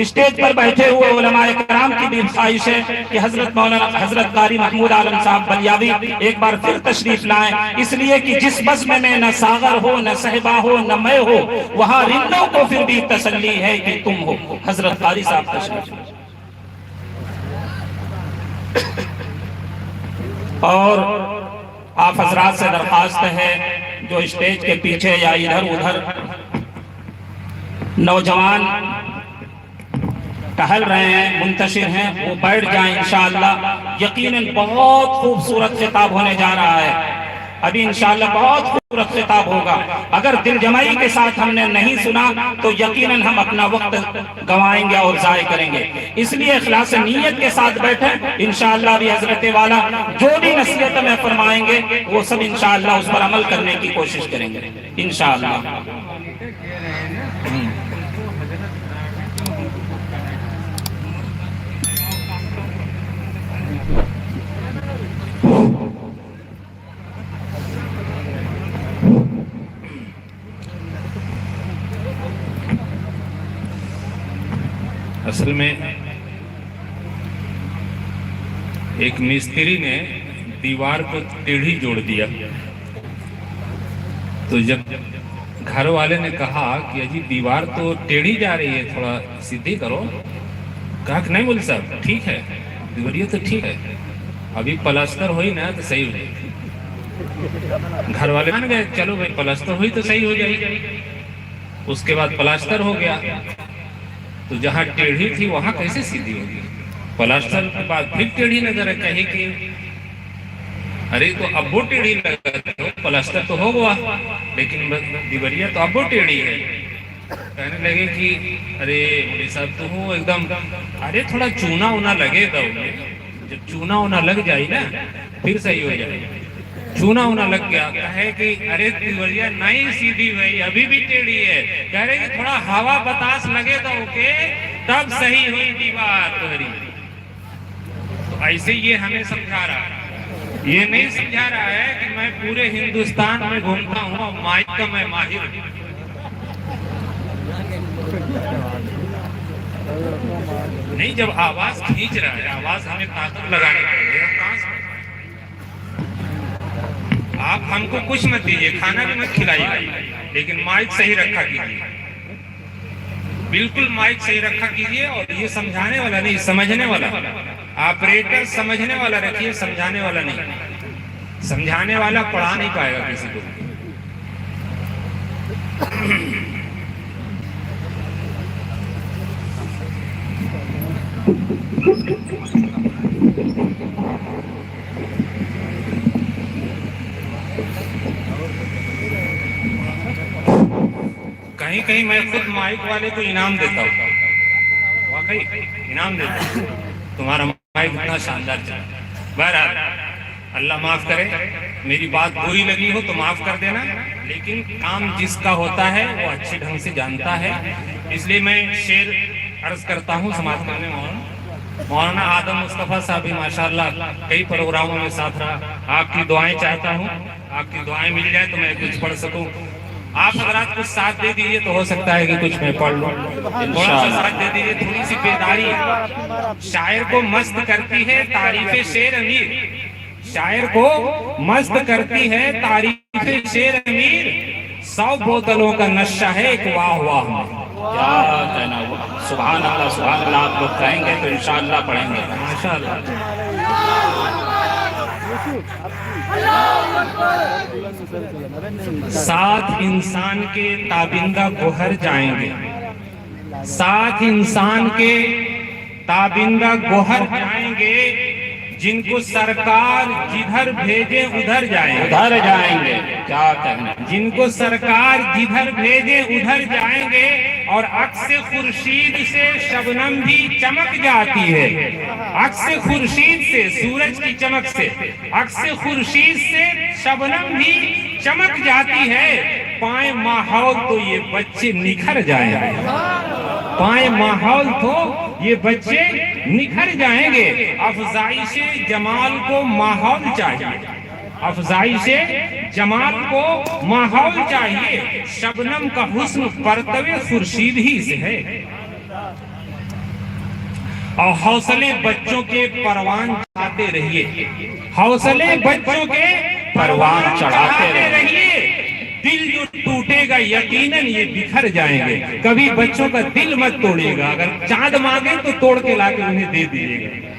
Stage پر بیٹھے ہوئے علماء کرام کی بھی خواہش ہے کہ حضرت مولانا حضرت قاری محمود عالم صاحب بلیاوی ایک بار پھر تشریف لائیں، اس لیے کہ جس بزم میں نہ ساغر ہو نہ صحبا ہو نہ میں ہو، وہاں رندوں کو پھر بھی تسلی ہے کہ تم ہو۔ حضرت قاری صاحب تشریف لائیں۔ اور آپ حضرات سے درخواست ہے جو اسٹیج کے پیچھے یا ادھر ادھر نوجوان ٹہل رہے ہیں، منتشر ہیں، وہ بیٹھ جائیں انشاءاللہ۔ یقیناً بہت خوبصورت خطاب ہونے جا رہا ہے، ابھی انشاءاللہ بہت خوبصورت خطاب ہوگا۔ اگر دل جمعی کے ساتھ ہم نے نہیں سنا تو یقیناً ہم اپنا وقت گوائیں گے اور ضائع کریں گے، اس لیے اخلاص نیت کے ساتھ بیٹھیں۔ انشاءاللہ بھی حضرت والا جو بھی نصیحت میں فرمائیں گے وہ سب انشاءاللہ اس پر عمل کرنے کی کوشش کریں گے انشاءاللہ۔ اصل میں ایک مستری نے دیوار کو ٹیڑھی جوڑ دیا، تو جب گھر والے نے کہا کہ اجی دیوار تو ٹیڑھی جا رہی ہے، تھوڑا سیدھی کرو، کہا کہ نہیں مولوی صاحب ٹھیک ہے، دیواریہ تو ٹھیک ہے، ابھی پلستر ہوئی نا تو صحیح ہو جائے گی۔ گھر والے مان گئے، چلو بھائی پلستر ہوئی تو صحیح ہو جائے گی۔ اس کے بعد پلستر ہو گیا تو جہاں ٹیڑھی تھی وہاں کیسے سیدھی ہوگی؟ پلاسٹر کے بعد پھر ٹیڑھی نظر ہے، کہے کہ ارے تو اب وہ ٹیڑھی لگا تو پلاسٹر تو ہو گیا لیکن دیواریہ تو اب وہ ٹیڑھی ہے۔ کہنے لگے کہ ارے مولوی صاحب تو ہوں ایک دم، ارے تھوڑا چونا اونا لگے گا، جب چونا اونا لگ جائے نا پھر صحیح ہو جائے۔ چونا اونا لگ گیا، کہے کہ ارے دیواریہ نہیں سیدھی ہوئی، ابھی بھی ٹیڑھی ہے۔ کہہ رہے کہ تھوڑا ہوا بتاس لگے گا اوکے تب صحیح ہوئی دیوار تمہاری۔ تو ایسے یہ ہمیں سمجھا رہا ہے، یہ نہیں سمجھا رہا ہے کہ میں پورے ہندوستان میں گھومتا ہوں اور مائک کا میں ماہر ہوں۔ نہیں، جب آواز کھینچ رہا ہے، آواز ہمیں طاقت لگانے پڑے گا، کہاں سے؟ آپ ہم کو کچھ مت دیجئے، کھانا بھی مت کھلائیے، لیکن مائک صحیح رکھا کیجئے، بالکل مائک صحیح رکھا کیجئے۔ اور یہ سمجھانے والا نہیں، سمجھنے والا، آپریٹر سمجھنے والا رکھیے، سمجھانے والا نہیں۔ سمجھانے والا پڑھا نہیں پائے گا کسی کو۔ کہیں کہیں میں خود مائک والے کو انعام دیتا ہوں، واقعی انعام دیتا ہوں، تمہارا مائک اتنا شاندار چلا۔ بہرحال اللہ معاف کرے، میری بات بری لگی ہو تو معاف کر دینا، لیکن کام جس کا ہوتا ہے وہ اچھے ڈھنگ سے جانتا ہے، اس لیے میں شعر عرض کرتا ہوں سماعت کرنے مولانا آدم مصطفیٰ صاحب بھی ماشاءاللہ کئی پروگراموں میں ساتھ رہا۔ آپ کی دعائیں چاہتا ہوں، آپ کی دعائیں مل جائے تو میں کچھ پڑھ سکوں۔ آپ حضرات کچھ ساتھ دے دیجئے تو ہو سکتا ہے کہ کچھ میں پڑھ لوں، تھوڑا سا ساتھ دے دیجئے، تھوڑی سی بیداری۔ شاعر کو مست کرتی ہے تعریف شعر امیر، شاعر کو مست کرتی ہے تعریف شعر امیر، 100 بوتلوں کا نشہ ہے ایک واہ واہ میں۔ کیا کہنا ہوا، سبحان اللہ سبحان اللہ۔ آپ لوگ کہیں گے تو انشاءاللہ پڑھیں گے ماشاءاللہ۔ ساتھ انسان کے تابندہ گوہر جائیں گے، ساتھ انسان کے تابندہ گوہر جائیں گے، جن کو سرکار جدھر بھیجے ادھر جائیں گے، ادھر جائیں گے۔ کیا کہنا، جن کو سرکار جدھر بھیجے ادھر جائیں گے، اور عکس خورشید سے شبنم بھی چمک جاتی ہے، عکس خورشید سے، سورج کی چمک سے، عکس خورشید سے شبنم بھی چمک جاتی ہے، پائیں ماحول تو یہ بچے نکھر جائیں گے، پائیں ماحول تو یہ بچے نکھر جائیں گے۔ افزائش جمال کو ماحول چاہیے، افزائش جمال کو ماحول چاہیے، شبنم کا حسن پرتو خورشید ہی سے ہے۔ اور حوصلے بچوں کے پروان چڑھاتے رہیے، حوصلے بچوں کے پروان چڑھاتے رہیے۔ دل جو ٹوٹے گا یقیناً یہ بکھر جائیں گے، کبھی بچوں کا دل مت توڑیے گا، اگر چاند مانگے تو توڑ کے لا کے انہیں دے دیجیے گا،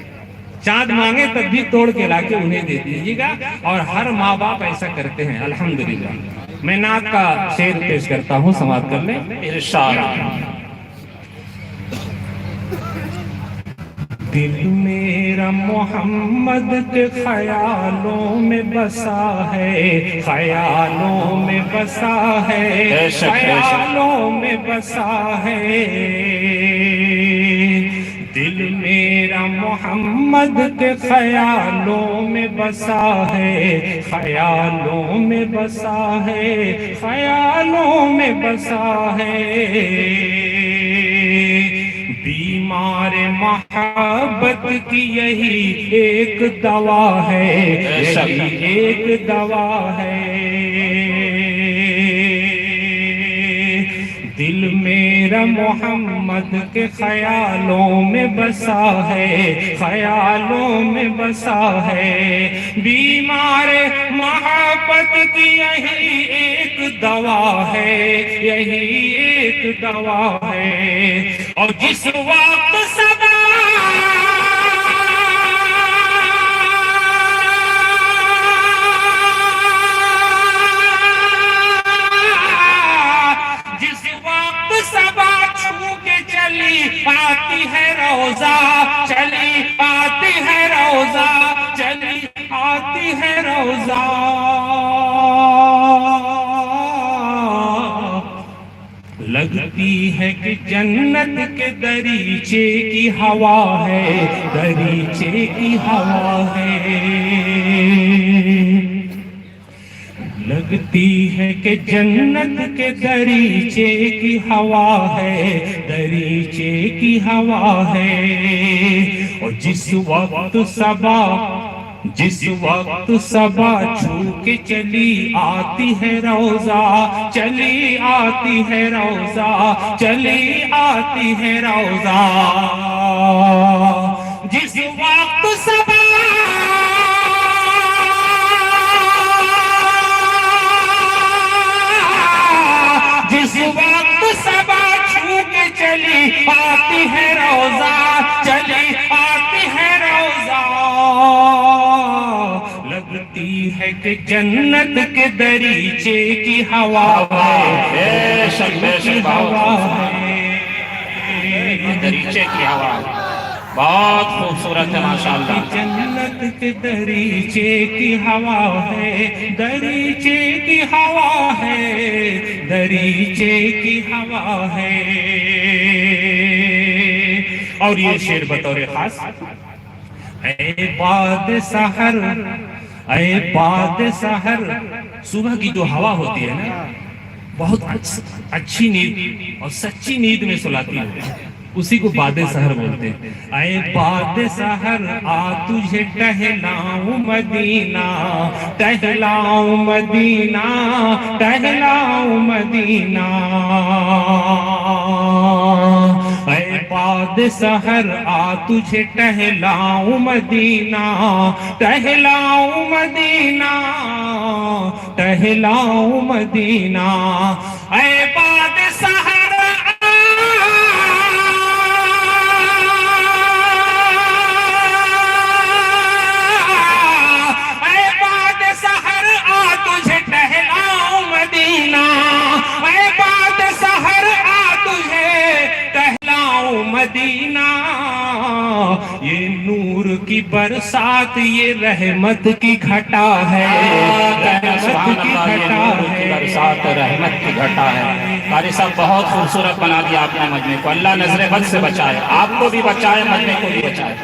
چاند مانگے تب بھی توڑ کے لا کے انہیں دے دیجیے گا، اور ہر ماں باپ ایسا کرتے ہیں الحمدللہ۔ میں نعت کا شعر پیش کرتا ہوں، سماعت کر لیں۔ ارشاد۔ دل میرا محمد کے خیالوں میں بسا ہے، خیالوں میں بسا ہے، خیالوں میں بسا ہے، دل میرا محمد کے خیالوں میں بسا ہے، خیالوں میں بسا ہے، خیالوں میں بسا ہے، بیمار محبت کی یہی ایک دوا ہے، یہی ایک دوا ہے، دل میرا محمد کے خیالوں میں بسا ہے، خیالوں میں بسا ہے، بیمار محبت کی یہی ایک دوا ہے، یہی ایک دوا ہے، اور جس وقت صبا آتی ہے روزہ، چلی آتی ہے روزہ، چلی آتی ہے روزہ، لگتی ہے کہ جنت کے دریچے کی ہوا ہے، دریچے کی ہوا ہے، لگتی ہے کہ جنت کے دریچے کی ہوا ہے، دریچے کی ہوا ہے، اور جس وقت صبا چھو کے چلی آتی ہے روزہ، چلی آتی ہے روزہ، چلی آتی ہے روزہ، جس وقت صبا جس وقت صبا چھو کے چلی آتی ہے روزہ، چلی آتی ہے روزہ، لگتی ہے کہ جنت کے دریچے کی ہوا ہے، دریچے کی ہوا ہے، بہت خوبصورت ہے ماشاءاللہ، جنت کے دریچے کی ہوا ہے، دریچے کی ہوا ہے، دریچے کی ہوا ہے، اور یہ شعر بطور خاص، اے باد سحر، اے باد سحر، صبح کی جو ہوا ہوتی ہے نا، بہت اچھی نیند اور سچی نیند میں سلاتی ہے، اسی کو باد سحر بولتے ہیں، اے باد سحر آ تجھے ٹہلاؤں مدینہ، ٹہلاؤں مدینہ، ٹہلاؤں مدینہ، اے باد سحر آ تجھے ٹہلاؤں مدینہ، ٹہلاؤں مدینہ، ٹہلاؤں مدینہ، اے باد سحر مدینہ، یہ نور کی برسات، یہ رحمت کی گھٹا ہے، رحمت کی گھٹا ہے، برسات رحمت کی گھٹا ہے۔ قاری صاحب بہت خوبصورت بنا دیا آپ نے مجمع کو، اللہ نظر بد سے بچائے، آپ کو بھی بچائے، مجمع کو بھی بچائے۔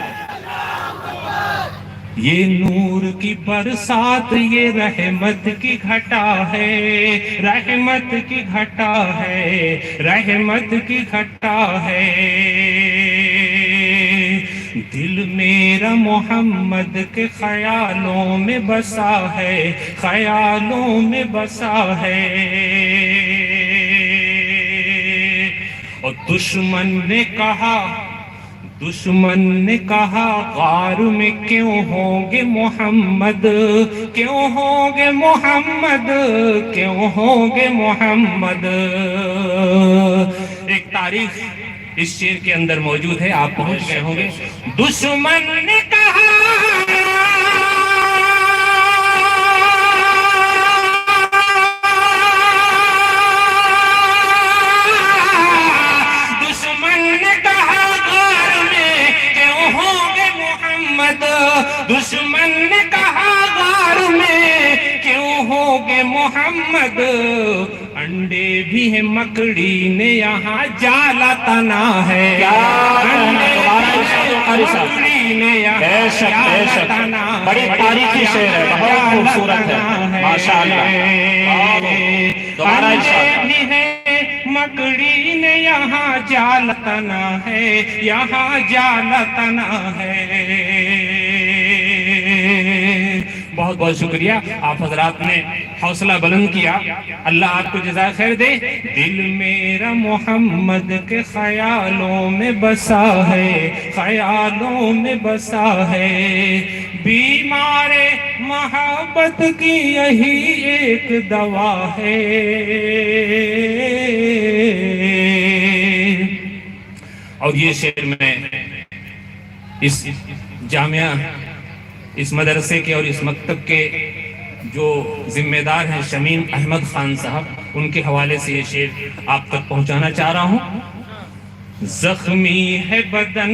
یہ نور کی برسات، یہ رحمت کی گھٹا ہے، رحمت کی گھٹا ہے، رحمت کی گھٹا ہے، دل میرا محمد کے خیالوں میں بسا ہے، خیالوں میں بسا ہے، اور دشمن نے کہا دشمن نے کہا غار میں کیوں ہوں گے محمد، کیوں ہوں گے محمد، کیوں ہوں گے محمد. ایک تاریخ اس شعر کے اندر موجود ہے، آپ پہنچ گئے ہوں گے. دشمن نے کہا دشمن نے کہا غار میں کیوں ہوگے محمد، انڈے بھی ہے مکڑی نے یہاں جالا تنا ہے، مکڑی نے یہاں جالا تنا ہے، بڑی تاریخی شعر ہے، بہت خوبصورت ہے ماشاءاللہ. انڈے بھی ہے مکڑی نے یہاں جالا تنا ہے، یہاں جالا تنا ہے. بہت بہت شکریہ، آپ حضرات نے حوصلہ بلند کیا، اللہ آپ کو جزائے خیر دے. دل میرا محمد کے خیالوں میں بسا ہے، خیالوں میں بسا ہے، بیمار محبت کی یہی ایک دوا ہے. اور یہ شعر میں اس جامعہ، اس مدرسے کے اور اس مکتب کے جو ذمہ دار ہیں شمیم احمد خان صاحب، ان کے حوالے سے یہ شعر آپ تک پہنچانا چاہ رہا ہوں. زخمی ہے بدن،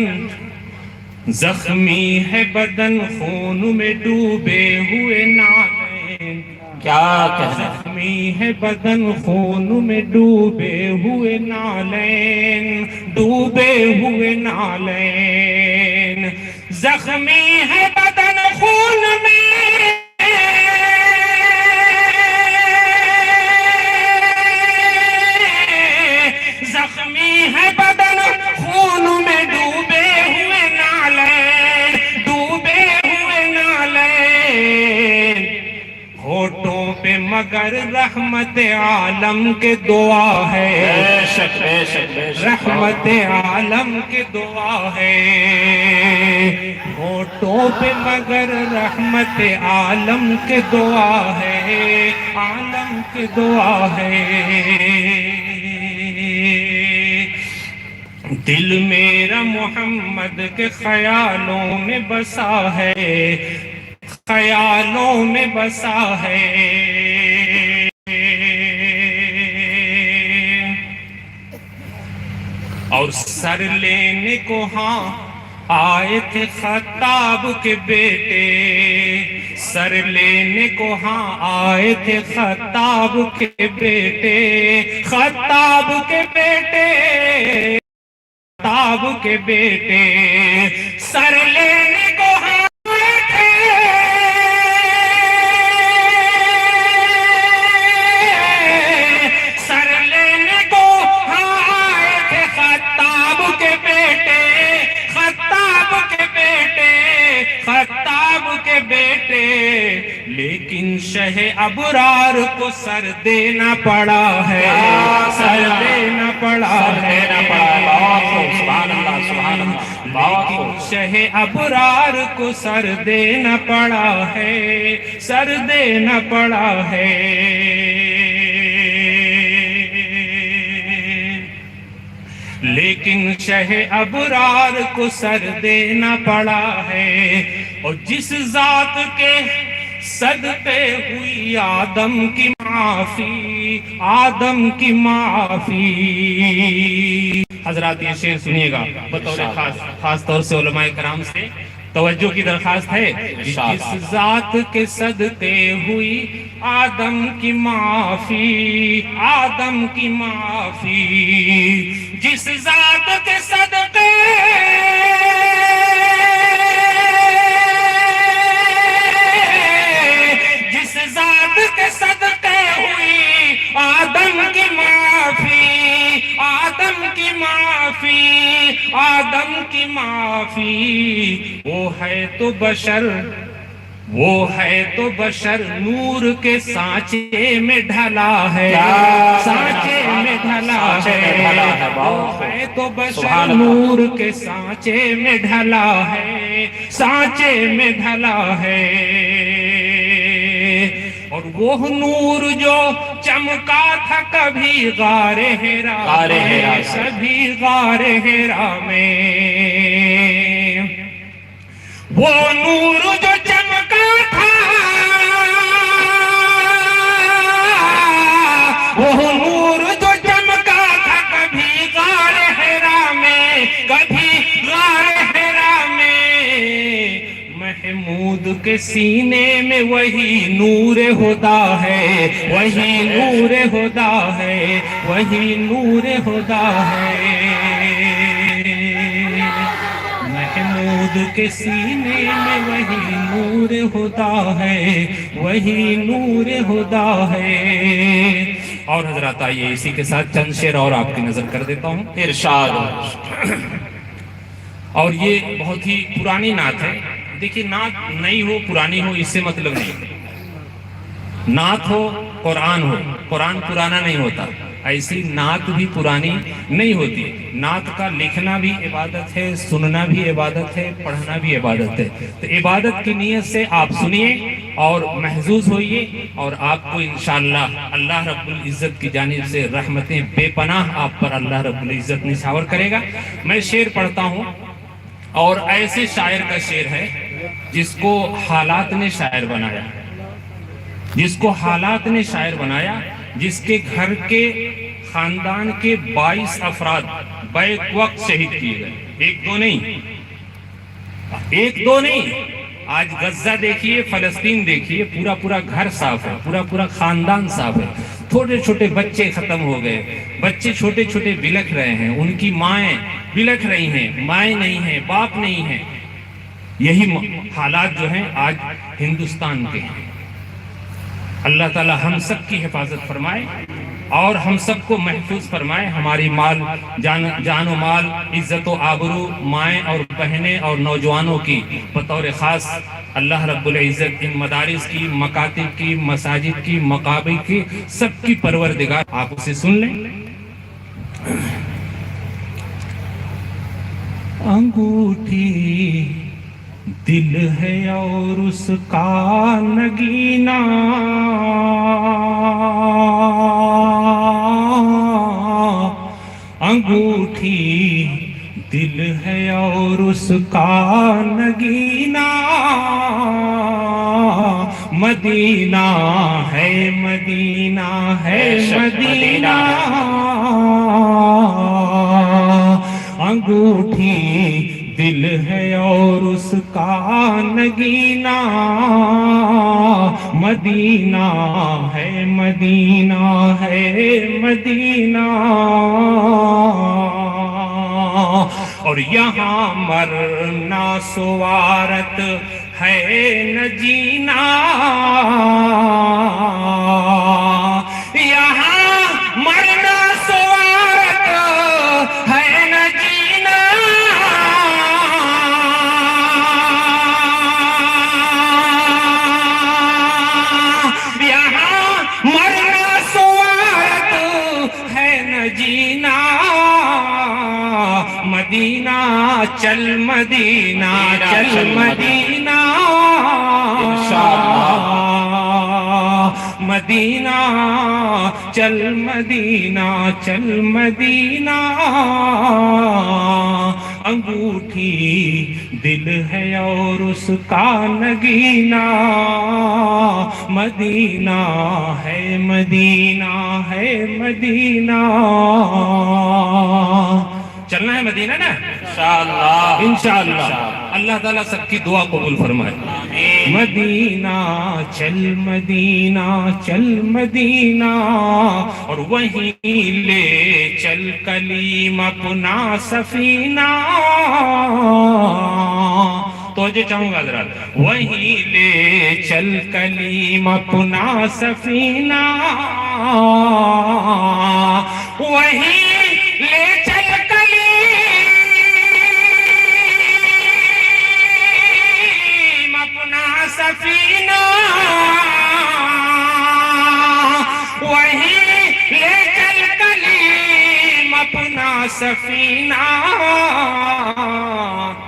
زخمی ہے بدن، خون میں ڈوبے ہوئے نالین. کیا کہنا، زخمی ہے بدن، خون میں ڈوبے ہوئے نالین، ڈوبے ہوئے نالین. زخمی ہے بدن خون میں، زخمی ہے بدن خون میں ڈوبے ہوئے نالین، ڈوبے ہوئے نالین. ہوٹوں پہ مگر رحمت عالم کے دعا ہے، رحمت عالم کے دعا ہے. ہوٹوں پہ مگر رحمت عالم کے دعا ہے، عالم کے دعا ہے. دل میرا محمد کے خیالوں میں بسا ہے، خیالوں میں بسا ہے. اور سر لینے کو ہاں آئے تھے خطاب کے بیٹے، سر لینے کو ہاں آئے تھے خطاب کے بیٹے، خطاب کے بیٹے، خطاب کے بیٹے. سر لینے کو ہاں آئے تھے، سر لینے کو ہاں آئے تھے خطاب کے بیٹے، خطاب کے بیٹے، خطاب کے بیٹے. لیکن شہ ابرار کو سر دینا پڑا ہے، سر دینا پڑا ہے. لیکن شہ ابرار کو سر دینا پڑا ہے، سر دینا پڑا ہے. لیکن شہ ابرار کو سر دینا پڑا ہے. اور جس ذات کے صدقے ہوئی آدم کی معافی، آدم کی معافی. حضرات یہ شعر سنیے گا بطور خاص طور سے علماء کرام سے توجہ کی درخواست ہے. جس ذات کے صدقے ہوئی آدم کی معافی، آدم کی معافی. جس ذات کے صدقے صدقے ہوئی آدم کی معافی، آدم کی معافی، آدم کی معافی. وہ ہے تو بشر، وہ ہے تو بشر نور کے سانچے میں ڈھلا ہے، سانچے میں ڈھلا ہے، وہ ہے تو بشر نور کے سانچے میں ڈھلا ہے، سانچے میں ڈھلا ہے۔ اور وہ نور جو چمکا تھا کبھی غار حرا میں، کبھی غار حرا میں، وہ نور جو چمکا تھا، وہ نور جو چمکا تھا کبھی غار حرا میں، کبھی غار حرا میں، محمود کے سینے میں وہی نور خدا ہے، وہی نور خدا ہے، وہی نور خدا ہے۔ محمود کے سینے میں وہی نور خدا ہے، وہی نور خدا ہے۔ اور حضرات آئیے اسی کے ساتھ چند شعر اور آپ کی نظر کر دیتا ہوں۔ ارشاد۔ اور یہ بہت ہی پرانی نعت ہے۔ دیکھیے نعت نئی ہو پرانی ہو اس سے مطلب نہیں، نعت ہو قرآن ہو، قرآن پرانا نہیں ہوتا، ایسی نعت بھی پرانی نہیں ہوتی۔ نعت کا لکھنا بھی عبادت ہے، سننا بھی عبادت ہے، پڑھنا بھی عبادت ہے۔ تو عبادت کی نیت سے آپ سنیے اور محظوظ ہوئیے، اور آپ کو انشاءاللہ اللہ رب العزت کی جانب سے رحمتیں بے پناہ آپ پر اللہ رب العزت نچھاور کرے گا۔ میں شعر پڑھتا ہوں، اور ایسے شاعر کا شعر ہے جس کو حالات نے شاعر بنایا، جس کو حالات نے شاعر بنایا، جس کے گھر کے خاندان کے 22 افراد بیک وقت شہید کیے گئے، ایک دو نہیں، ایک دو نہیں۔ آج غزہ دیکھیے، فلسطین دیکھیے، پورا پورا گھر صاف ہے، پورا پورا خاندان صاف ہے، چھوٹے چھوٹے بچے ختم ہو گئے، بچے چھوٹے چھوٹے بلکھ رہے ہیں، ان کی مائیں بلکھ رہی ہیں، مائیں نہیں ہیں، باپ نہیں ہیں۔ یہی حالات جو ہیں آج ہندوستان کے ہیں۔ اللہ تعالی ہم سب کی حفاظت فرمائے اور ہم سب کو محفوظ فرمائے، ہماری مال جان و مال، عزت و آبرو، مائیں اور بہنیں اور نوجوانوں کی بطور خاص اللہ رب العزت ان مدارس کی، مکاتب کی، مساجد کی، مقابر کی، سب کی پروردگار آپ اسے سن لیں۔ انگوٹھی دل ہے اور اس کا نگینہ، انگوٹھی دل ہے اور اس کا نگینہ، مدینہ ہے، مدینہ ہے، مدینہ، انگوٹھی دل ہے اور اس کا نگینہ، مدینہ ہے، مدینہ ہے، مدینہ، اور یہاں مرنا سوارت ہے نہ جینا، یہاں مرنا سوارت ہے نہ جینا، یہاں مرنا سوارت ہے نہ جینا، مدینہ چل، مدینہ چل، مدینہ، مدینہ چل، مدینہ چل، مدینہ، انگوٹھی دل ہے اور اس کا نگینہ، مدینہ ہے، مدینہ ہے، مدینہ، چلنا ہے مدینہ نا انشاءاللہ، انشاءاللہ اللہ تعالیٰ سب کی دعا قبول فرمائے۔ مدینہ چل، مدینہ چل، مدینہ، اور وہیں لے چل کلیم اپنا سفینہ، توجہ چاہوں گا حضرات، وہیں لے چل کلیم اپنا سفینہ، وہیں لے چل سفینہ، سفینہ،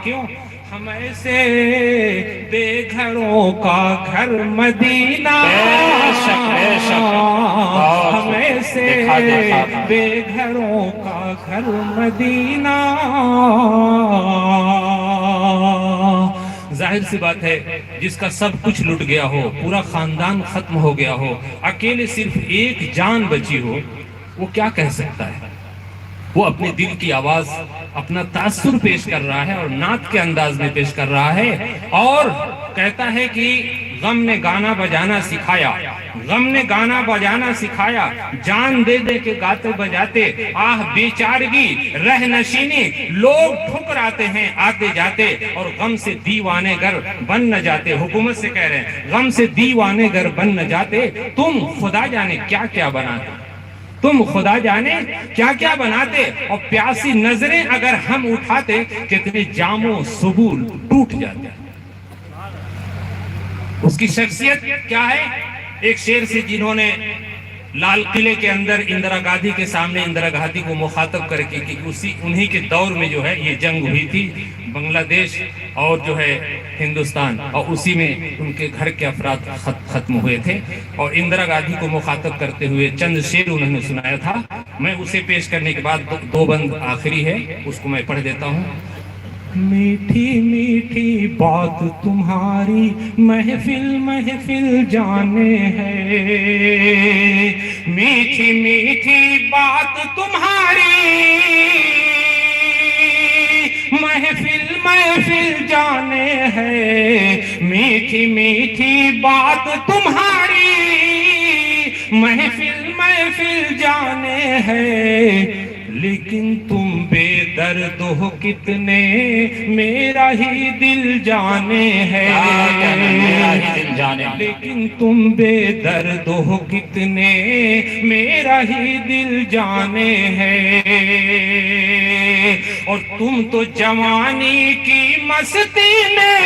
کیوں ہم ایسے بے گھروں کا گھر مدینہ، بے شک ہم ایسے بے گھروں کا گھر مدینہ۔ ظاہر سی بات ہے جس کا سب کچھ لٹ گیا ہو، پورا خاندان ختم ہو گیا ہو، اکیلے صرف ایک جان بچی ہو، وہ کیا کہہ سکتا ہے؟ وہ اپنے دل کی آواز، اپنا تاثر پیش کر رہا ہے اور نعت کے انداز میں پیش کر رہا ہے، اور کہتا ہے کہ غم نے گانا بجانا سکھایا، غم نے گانا بجانا سکھایا، جان دے دے کے گاتے بجاتے، آہ بیچارگی رہ نشینی، لوگ ٹھکراتے ہیں آتے جاتے، اور غم سے دیوانے گر بن نہ جاتے۔ حکومت سے کہہ رہے ہیں غم سے دیوانے گر بن نہ جاتے، تم خدا جانے کیا کیا بناتے، تم خدا جانے کیا کیا بناتے، اور پیاسی نظریں اگر ہم اٹھاتے، کتنے جاموں سبول ٹوٹ جاتے۔ اس کی شخصیت کیا ہے؟ ایک شعر سے جنہوں نے لال قلعے کے اندر اندرا گاندھی کے سامنے اندرا گاندھی کو مخاطب کر کے، کہ انہی کے دور میں جو ہے یہ جنگ ہوئی تھی بنگلہ دیش اور جو ہے ہندوستان، اور اسی میں ان کے گھر کے افراد ختم ہوئے تھے، اور اندرا گاندھی کو مخاطب کرتے ہوئے چند شعر انہوں نے سنایا تھا۔ میں اسے پیش کرنے کے بعد دو بند آخری ہے، اس کو میں پڑھ دیتا ہوں۔ میٹھی میٹھی بات تمہاری محفل محفل جانے ہے، میٹھی میٹھی بات تمہاری محفل محفل جانے ہے، میٹھی میٹھی بات تمہاری محفل محفل جانے ہے، لیکن تم بے درد ہو کتنے میرا ہی دل جانے ہے، لیکن تم بے درد ہو کتنے میرا ہی دل جانے ہے، اور تم تو جوانی کی مستی میں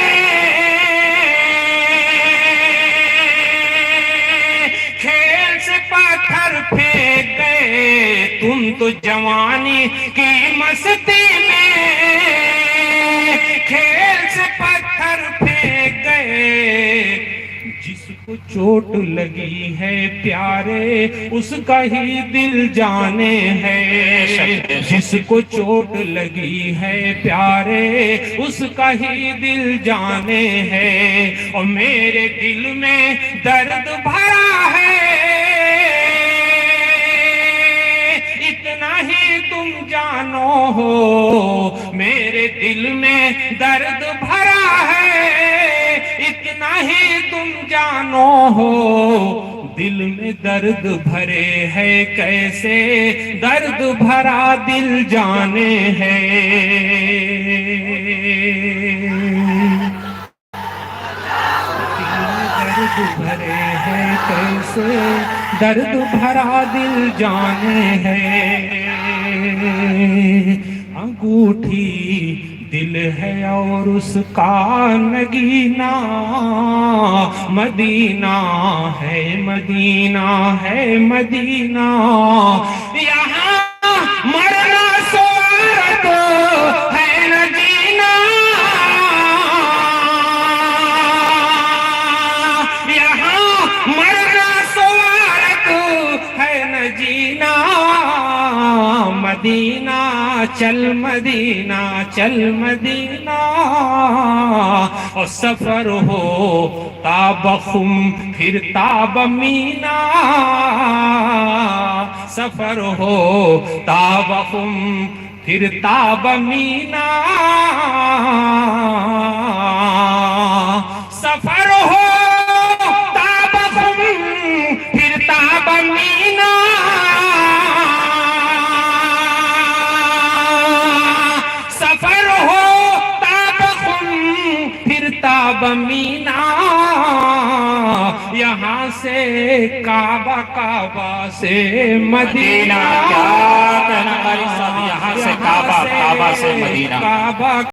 کھیل سے پتھر پھینک گئے، تم تو جوانی کی مستی میں کھیل سے پتھر پھینک گئے، جس کو چوٹ لگی ہے پیارے اس کا ہی دل جانے ہے، جس کو چوٹ لگی ہے پیارے اس کا ہی دل جانے ہے، اور میرے دل میں درد بھرا ہے، اتنا ہی تم جانو ہو، میرے دل میں درد بھرا ہے، اتنا ہی تم جانو ہو، دل میں درد بھرے ہے کیسے درد بھرا دل جانے ہے، درد بھرے ہے کیسے درد بھرا دل جانے ہے، انگوٹھی دل ہے اور اس کا نگینہ مدینہ ہے، مدینہ ہے مدینہ، یہاں مرنا سوارت ہے نہ جینا، یہاں مرنا سوارت ہے نہ جینا، مدینہ چل مدینہ چل مدینہ، اور سفر ہو تاب خم پھر تاب مینا، سفر ہو تاب خم پھر تاب مینا، سفر ہو تاب خم پھر تاب مینا، سفر ہو تاب خم پھر تاب مینا، یہاں سے کعبہ کعبہ سے مدینہ، کیا کہنا قاری صاحب، یہاں سے کعبہ کعبہ سے مدینہ، کعبہ